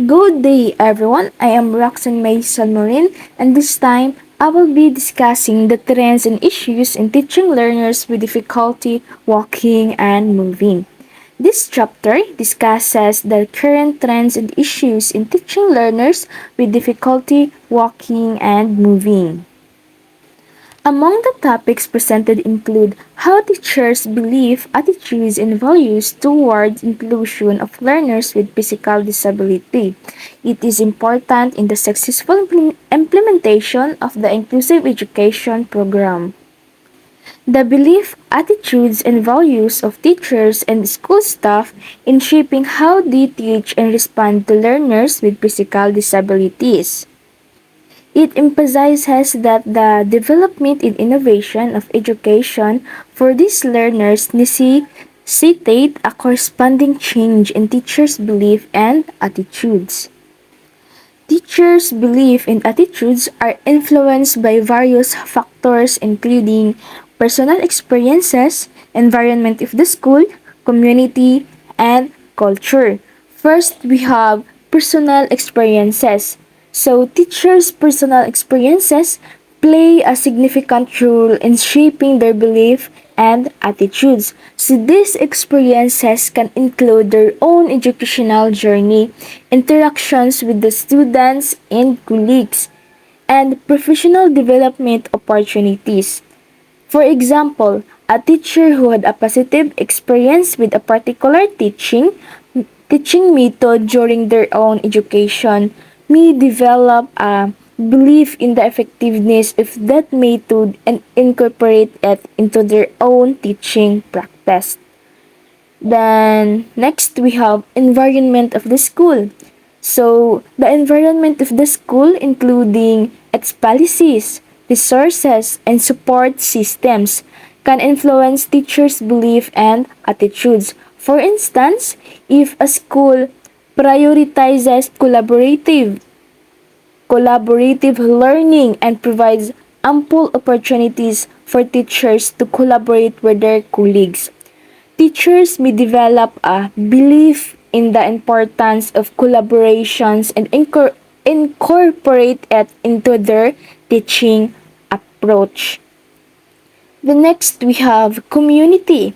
Good day, everyone. I am Roxanne May Salmorin, and this time I will be discussing the trends and issues in teaching learners with difficulty walking and moving. This chapter discusses the current trends and issues in teaching learners with difficulty walking and moving. Among the topics presented include how teachers believe attitudes and values towards inclusion of learners with physical disability. It is important in the successful implementation of the inclusive education program. The belief, attitudes, and values of teachers and school staff in shaping how they teach and respond to learners with physical disabilities. It emphasizes that the development and innovation of education for these learners necessitate a corresponding change in teachers' belief and attitudes. Teachers' belief and attitudes are influenced by various factors including personal experiences, environment of the school, community, and culture. First, we have personal experiences. So, teachers' personal experiences play a significant role in shaping their belief and attitudes. So these experiences can include their own educational journey, interactions with the students and colleagues, and professional development opportunities. For example, a teacher who had a positive experience with a particular teaching method during their own education may develop a belief in the effectiveness of that method and incorporate it into their own teaching practice. Then next we have environment of the school. So the environment of the school including its policies, resources, and support systems can influence teachers' belief and attitudes. For instance, if a school prioritizes collaborative learning and provides ample opportunities for teachers to collaborate with their colleagues. Teachers may develop a belief in the importance of collaborations and incorporate it into their teaching approach. The next we have community.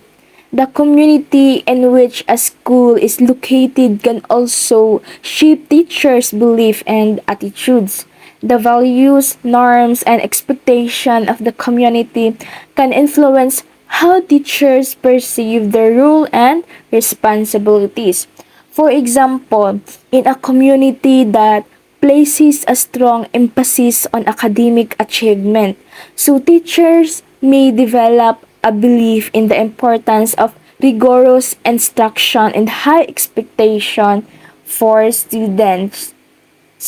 The community in which a school is located can also shape teachers' belief and attitudes. The values, norms, and expectation of the community can influence how teachers perceive their role and responsibilities. For example, in a community that places a strong emphasis on academic achievement, so teachers may develop a belief in the importance of rigorous instruction and high expectation for students.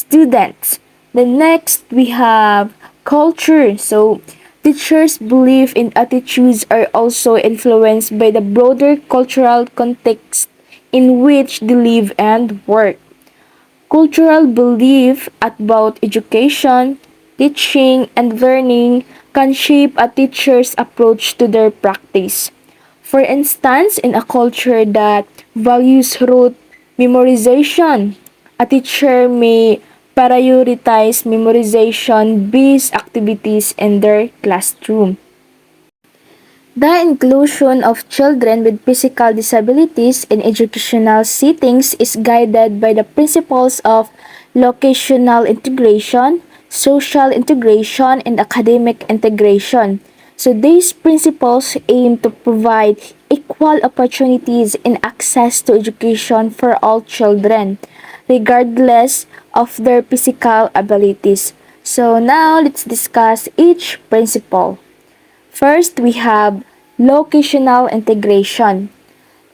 The next we have culture. So teachers' belief and attitudes are also influenced by the broader cultural context in which they live and work. Cultural belief about education, teaching, and learning can shape a teacher's approach to their practice. For instance, in a culture that values rote memorization, a teacher may prioritize memorization-based activities in their classroom. The inclusion of children with physical disabilities in educational settings is guided by the principles of locational integration, social integration, and academic integration. So these principles aim to provide equal opportunities and access to education for all children, regardless of their physical abilities. So now let's discuss each principle. First, we have locational integration.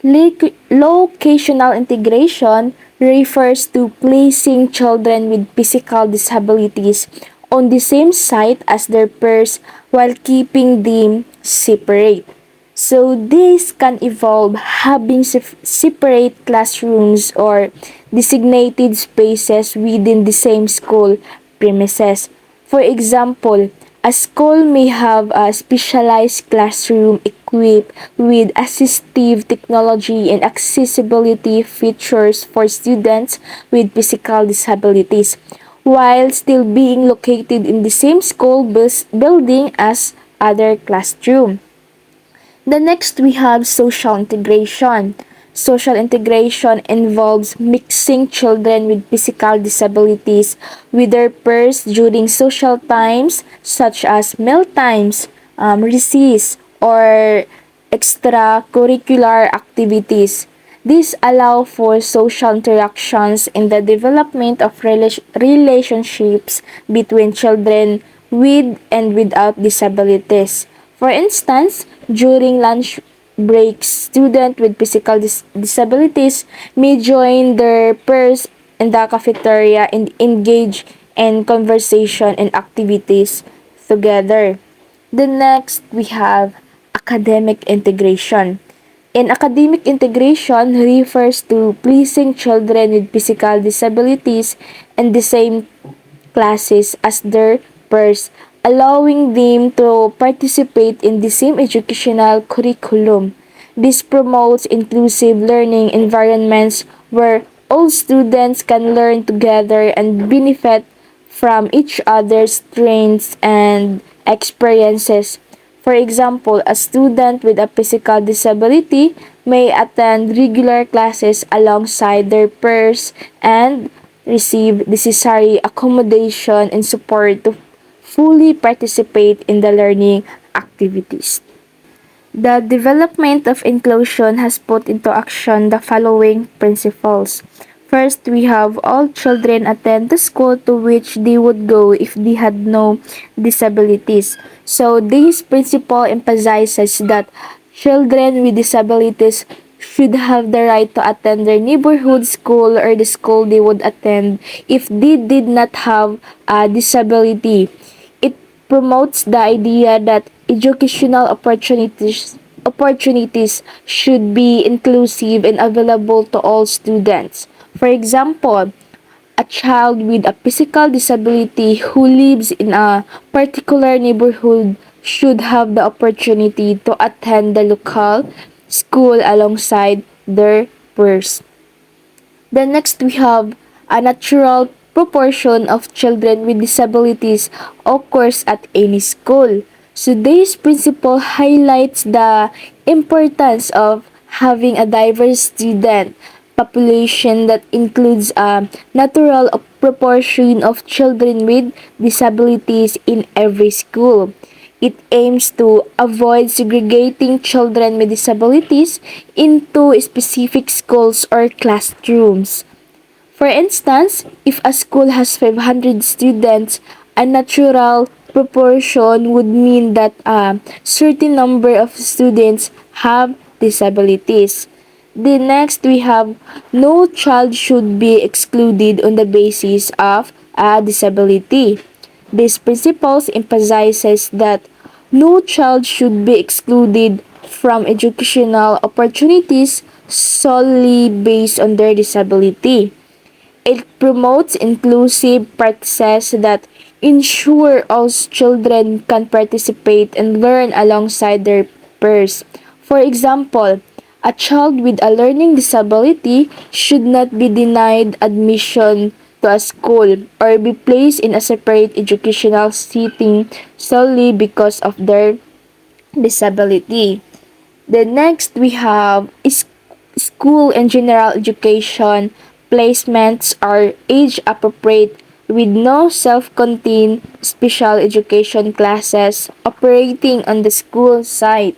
Locational integration refers to placing children with physical disabilities on the same site as their peers while keeping them separate. So this can involve having separate classrooms or designated spaces within the same school premises. For example, a school may have a specialized classroom equipped with assistive technology and accessibility features for students with physical disabilities, while still being located in the same school building as other classroom. The next we have social integration. Social integration involves mixing children with physical disabilities with their peers during social times such as meal times, recess, or extracurricular activities. These allow for social interactions in the development of relationships between children with and without disabilities. For instance, during lunch breaks, students with physical disabilities may join their peers in the cafeteria and engage in conversation and activities together. The next we have academic integration. In academic integration refers to placing children with physical disabilities in the same classes as their peers, allowing them to participate in the same educational curriculum. This promotes inclusive learning environments where all students can learn together and benefit from each other's strengths and experiences. For example, a student with a physical disability may attend regular classes alongside their peers and receive necessary accommodation and support to fully participate in the learning activities. The development of inclusion has put into action the following principles. First, we have all children attend the school to which they would go if they had no disabilities. So, this principle emphasizes that children with disabilities should have the right to attend their neighborhood school or the school they would attend if they did not have a disability. It promotes the idea that educational opportunities should be inclusive and available to all students. For example, a child with a physical disability who lives in a particular neighborhood should have the opportunity to attend the local school alongside their peers. Then next we have a natural proportion of children with disabilities occurs at any school. So this principle highlights the importance of having a diverse student population that includes a natural proportion of children with disabilities in every school. It aims to avoid segregating children with disabilities into specific schools or classrooms. For instance, if a school has 500 students, a natural proportion would mean that a certain number of students have disabilities. The next we have no child should be excluded on the basis of a disability. This principle emphasizes that no child should be excluded from educational opportunities solely based on their disability. It promotes inclusive practices that ensure all children can participate and learn alongside their peers. For example, a child with a learning disability should not be denied admission to a school or be placed in a separate educational setting solely because of their disability. The next we have is school and general education placements are age appropriate with no self-contained special education classes operating on the school site.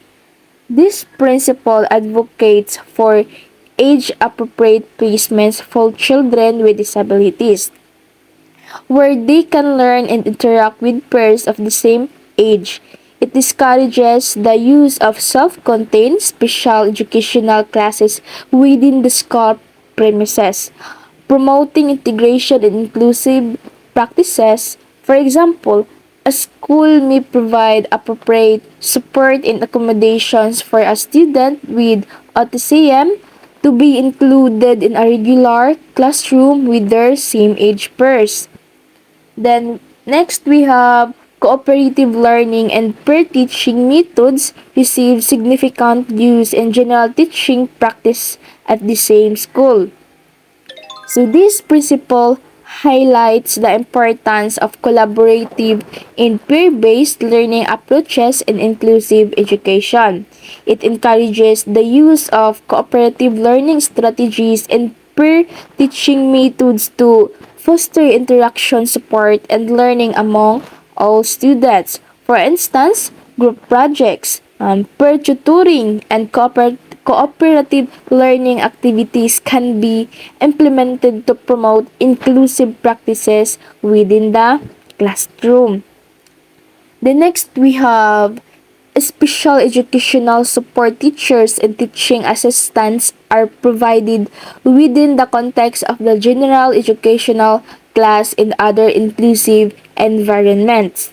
This principle advocates for age appropriate placements for children with disabilities where they can learn and interact with peers of the same age. It discourages the use of self-contained special educational classes within the school premises, promoting integration and inclusive practices. For example, a school may provide appropriate support and accommodations for a student with autism to be included in a regular classroom with their same age peers. Then next we have cooperative learning, and peer teaching methods receive significant use in general teaching practice at the same school. So this principle highlights the importance of collaborative and peer-based learning approaches in inclusive education. It encourages the use of cooperative learning strategies and peer teaching methods to foster interaction, support, and learning among all students. For instance, group projects, peer tutoring, and cooperative learning activities can be implemented to promote inclusive practices within the classroom. The next we have special educational support teachers and teaching assistants are provided within the context of the general educational class in other inclusive environments.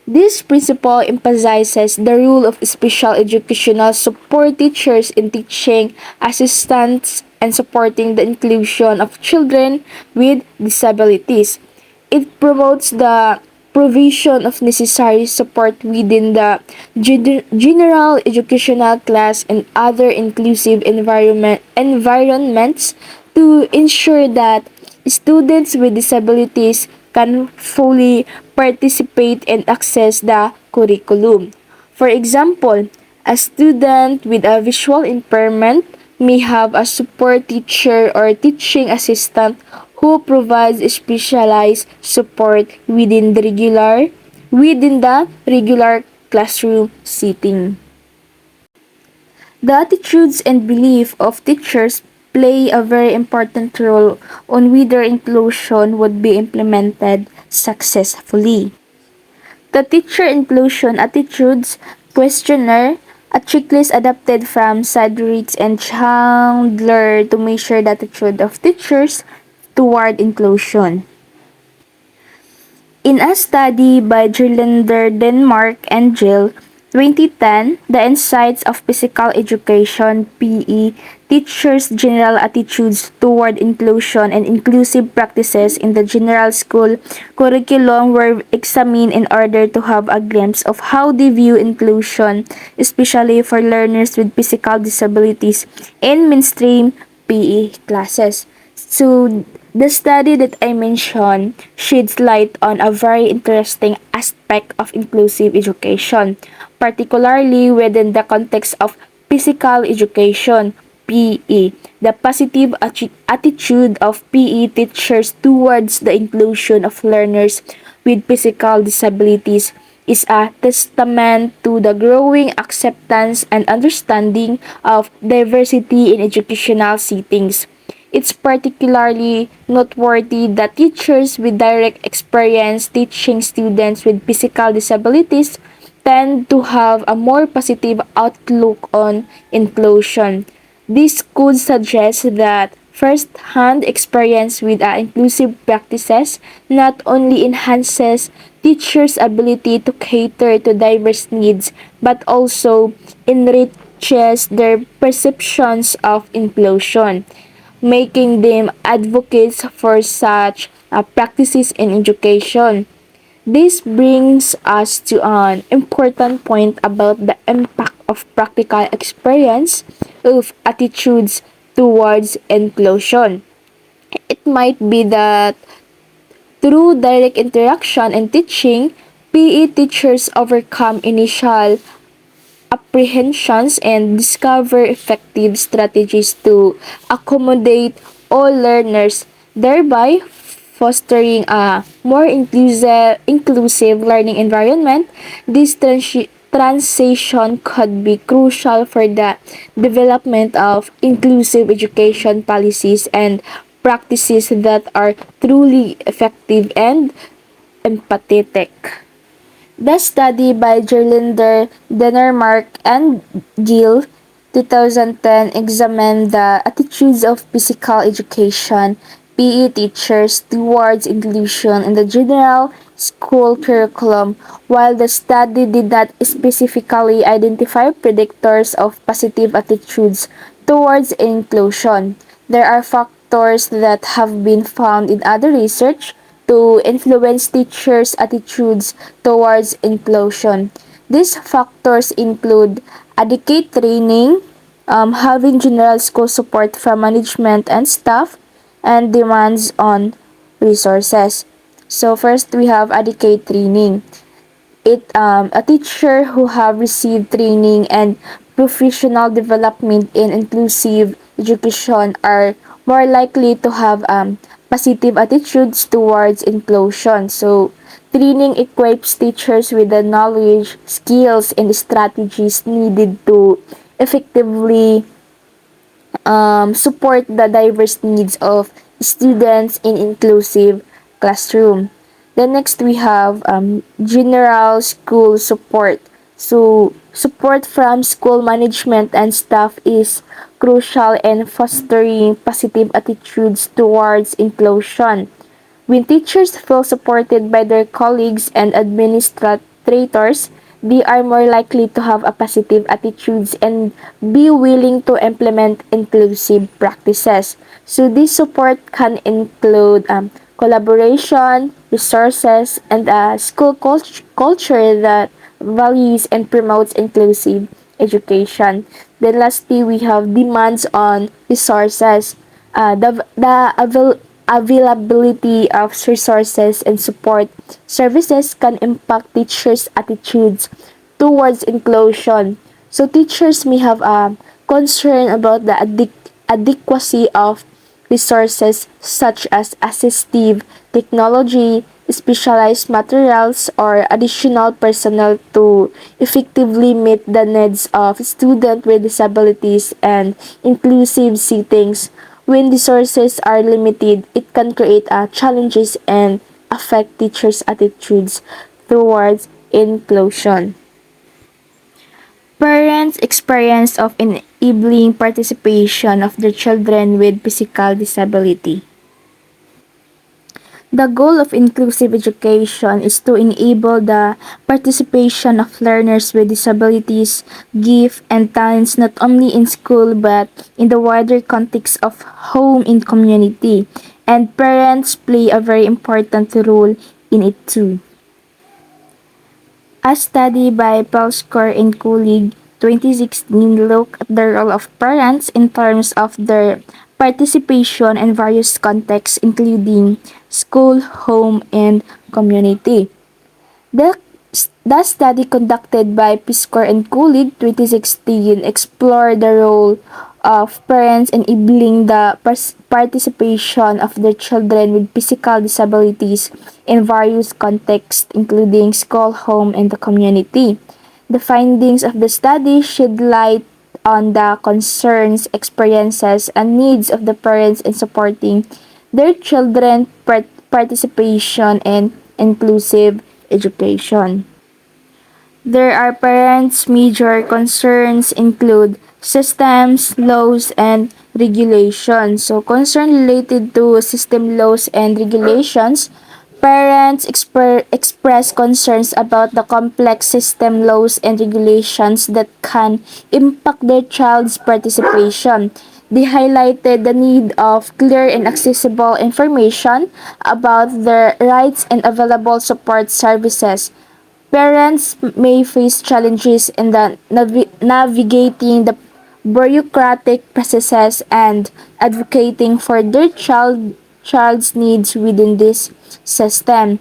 This principle emphasizes the role of special educational support teachers in teaching assistants and supporting the inclusion of children with disabilities. It promotes the provision of necessary support within the general educational class and other inclusive environments to ensure that students with disabilities can fully participate and access the curriculum. For example, a student with a visual impairment may have a support teacher or teaching assistant who provides specialized support within the regular classroom setting. The attitudes and belief of teachers play a very important role on whether inclusion would be implemented successfully. The Teacher Inclusion Attitudes Questionnaire, a checklist adapted from Sadowitz and Chandler to measure the attitude of teachers toward inclusion. In a study by Gerlander, Denmark, and Jill, 2010, The Insights of Physical Education (PE) Teachers' General Attitudes Toward Inclusion and Inclusive Practices in the General School Curriculum were examined in order to have a glimpse of how they view inclusion, especially for learners with physical disabilities, in mainstream PE classes. So, the study that I mentioned sheds light on a very interesting aspect of inclusive education, particularly within the context of physical education (PE). The positive attitude of PE teachers towards the inclusion of learners with physical disabilities is a testament to the growing acceptance and understanding of diversity in educational settings. It's particularly noteworthy that teachers with direct experience teaching students with physical disabilities tend to have a more positive outlook on inclusion. This could suggest that first-hand experience with inclusive practices not only enhances teachers' ability to cater to diverse needs but also enriches their perceptions of inclusion, making them advocates for such practices in education. This brings us to an important point about the impact of practical experience of attitudes towards inclusion. It might be that through direct interaction and teaching, PE teachers overcome initial apprehensions and discover effective strategies to accommodate all learners, thereby fostering a more inclusive learning environment. This transition could be crucial for the development of inclusive education policies and practices that are truly effective and empathetic. The study by Gerlinder, Dennermark, and Gill 2010 examined the attitudes of physical education (PE) teachers towards inclusion in the general school curriculum. While the study did not specifically identify predictors of positive attitudes towards inclusion, there are factors that have been found in other research, to influence teachers' attitudes towards inclusion. These factors include adequate training, having general school support from management and staff, and demands on resources. So first we have adequate training. A teacher who have received training and professional development in inclusive education are more likely to have positive attitudes towards inclusion. So training equips teachers with the knowledge, skills, and strategies needed to effectively support the diverse needs of students in inclusive classroom. Then next we have general school support. So support from school management and staff is crucial in fostering positive attitudes towards inclusion. When teachers feel supported by their colleagues and administrators, they are more likely to have a positive attitudes and be willing to implement inclusive practices. So this support can include collaboration, resources, and a school culture that values and promotes inclusive education. Then lastly, we have demands on resources. The availability of resources and support services can impact teachers' attitudes towards inclusion. So teachers may have a concern about the adequacy of resources such as assistive technology, specialized materials, or additional personnel to effectively meet the needs of students with disabilities and inclusive settings. When resources are limited, it can create challenges and affect teachers' attitudes towards inclusion. Parents' experience of enabling participation of their children with physical disability. The goal of inclusive education is to enable the participation of learners with disabilities, gifts, and talents not only in school but in the wider context of home and community. And parents play a very important role in it too. A study by Pelskor and colleague 2016 looked at the role of parents in terms of their participation in various contexts including school, home, and community. The, the study conducted by Piscor and colleague 2016 explored the role of parents enabling the participation of their children with physical disabilities in various contexts including school, home, and the community. The findings of the study shed light on the concerns, experiences, and needs of the parents in supporting their children participation in inclusive education. There are parents' major concerns include systems, laws, and regulations. So concern related to system laws and regulations, parents express concerns about the complex system laws and regulations that can impact their child's participation. They highlighted the need of clear and accessible information about their rights and available support services. Parents may face challenges in the navigating the bureaucratic processes and advocating for their child's needs within this system.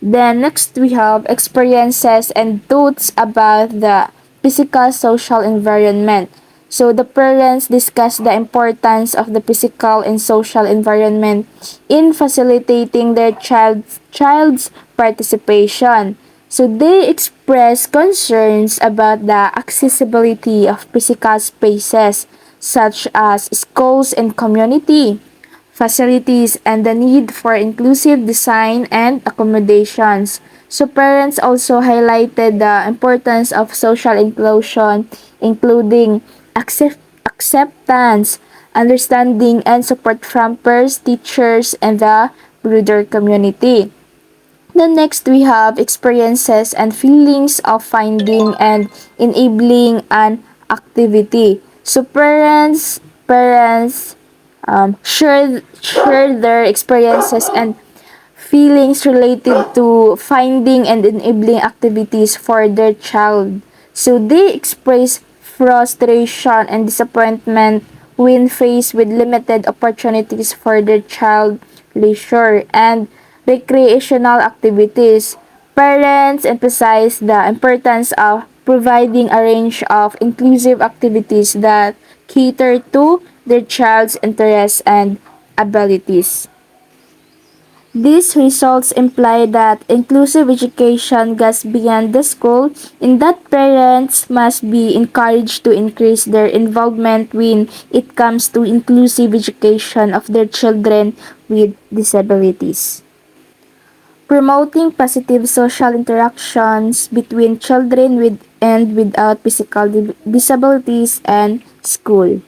Then next we have experiences and thoughts about the physical social environment. So the parents discuss the importance of the physical and social environment in facilitating their child's participation. So they express concerns about the accessibility of physical spaces such as schools and community facilities, and the need for inclusive design and accommodations. So parents also highlighted the importance of social inclusion, including acceptance, understanding, and support from peers, teachers, and the broader community. Then next we have experiences and feelings of finding and enabling an activity. So parents share their experiences and feelings related to finding and enabling activities for their child. So they express frustration and disappointment when faced with limited opportunities for their child leisure and recreational activities. Parents emphasize the importance of providing a range of inclusive activities that cater to their child's interests and abilities. These results imply that inclusive education goes beyond the school in that parents must be encouraged to increase their involvement when it comes to inclusive education of their children with disabilities. Promoting positive social interactions between children with and without physical disabilities and school.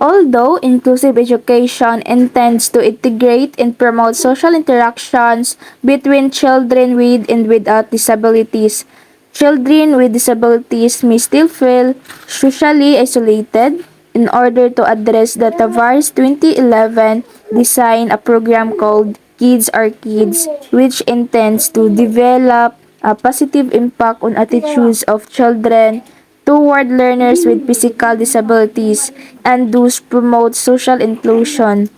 Although inclusive education intends to integrate and promote social interactions between children with and without disabilities, children with disabilities may still feel socially isolated. In order to address the Tavares 2011 design a program called Kids Are Kids, which intends to develop a positive impact on attitudes of children toward learners with physical disabilities and thus promote social inclusion.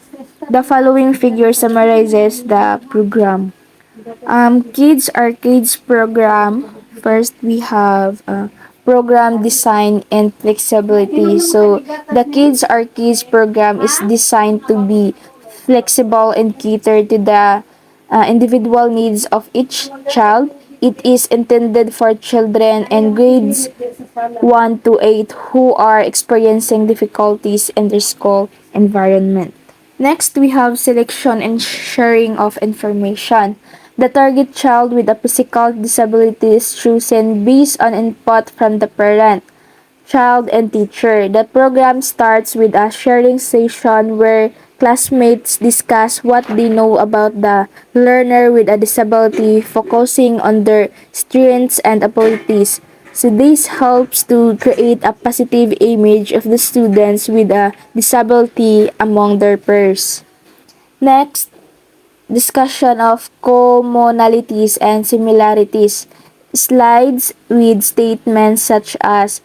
The following figure summarizes the program. Kids Arcades program. First, we have program design and flexibility. So, the Kids Arcades program is designed to be flexible and cater to the individual needs of each child. It is intended for children in grades 1 to 8 who are experiencing difficulties in their school environment. Next, we have selection and sharing of information. The target child with a physical disability is chosen based on input from the parent, child, and teacher. The program starts with a sharing session where classmates discuss what they know about the learner with a disability, focusing on their strengths and abilities. So this helps to create a positive image of the students with a disability among their peers. Next, discussion of commonalities and similarities. Slides with statements such as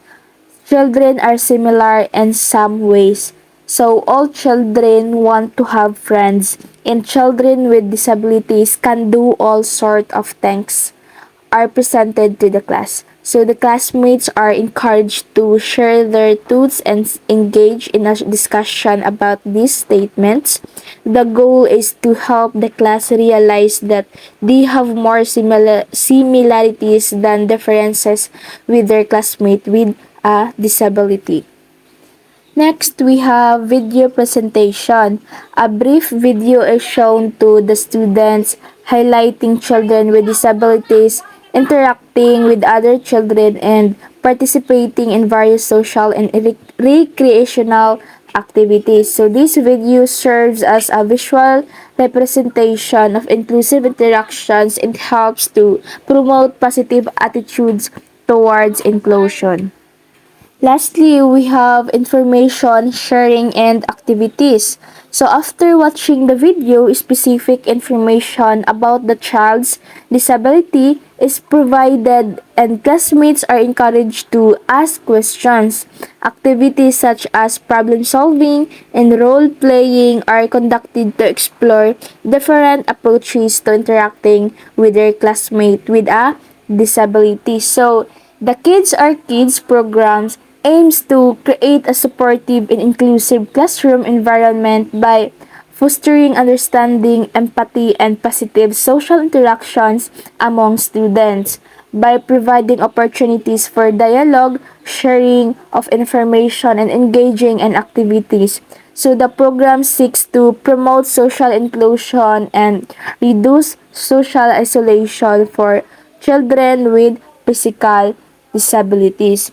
children are similar in some ways. So all children want to have friends and children with disabilities can do all sort of things are presented to the class. So the classmates are encouraged to share their thoughts and engage in a discussion about these statements. The goal is to help the class realize that they have more similarities than differences with their classmate with a disability. Next, we have video presentation. A brief video is shown to the students highlighting children with disabilities, interacting with other children, and participating in various social and recreational activities. So this video serves as a visual representation of inclusive interactions and helps to promote positive attitudes towards inclusion. Lastly, we have information sharing and activities. So after watching the video, specific information about the child's disability is provided and classmates are encouraged to ask questions. Activities such as problem solving and role playing are conducted to explore different approaches to interacting with their classmate with a disability. So the Kids Are Kids programs aims to create a supportive and inclusive classroom environment by fostering understanding, empathy, and positive social interactions among students. By providing opportunities for dialogue, sharing of information, and engaging in activities. So the program seeks to promote social inclusion and reduce social isolation for children with physical disabilities.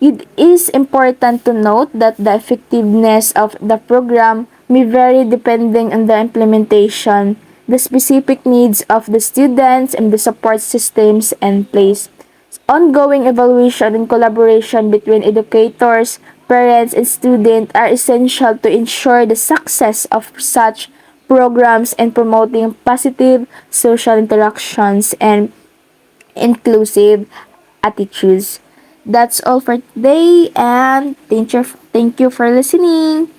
It is important to note that the effectiveness of the program may vary depending on the implementation, the specific needs of the students, and the support systems in place. Ongoing evaluation and collaboration between educators, parents, and students are essential to ensure the success of such programs and promoting positive social interactions and inclusive attitudes. That's all for today, and thank you for listening.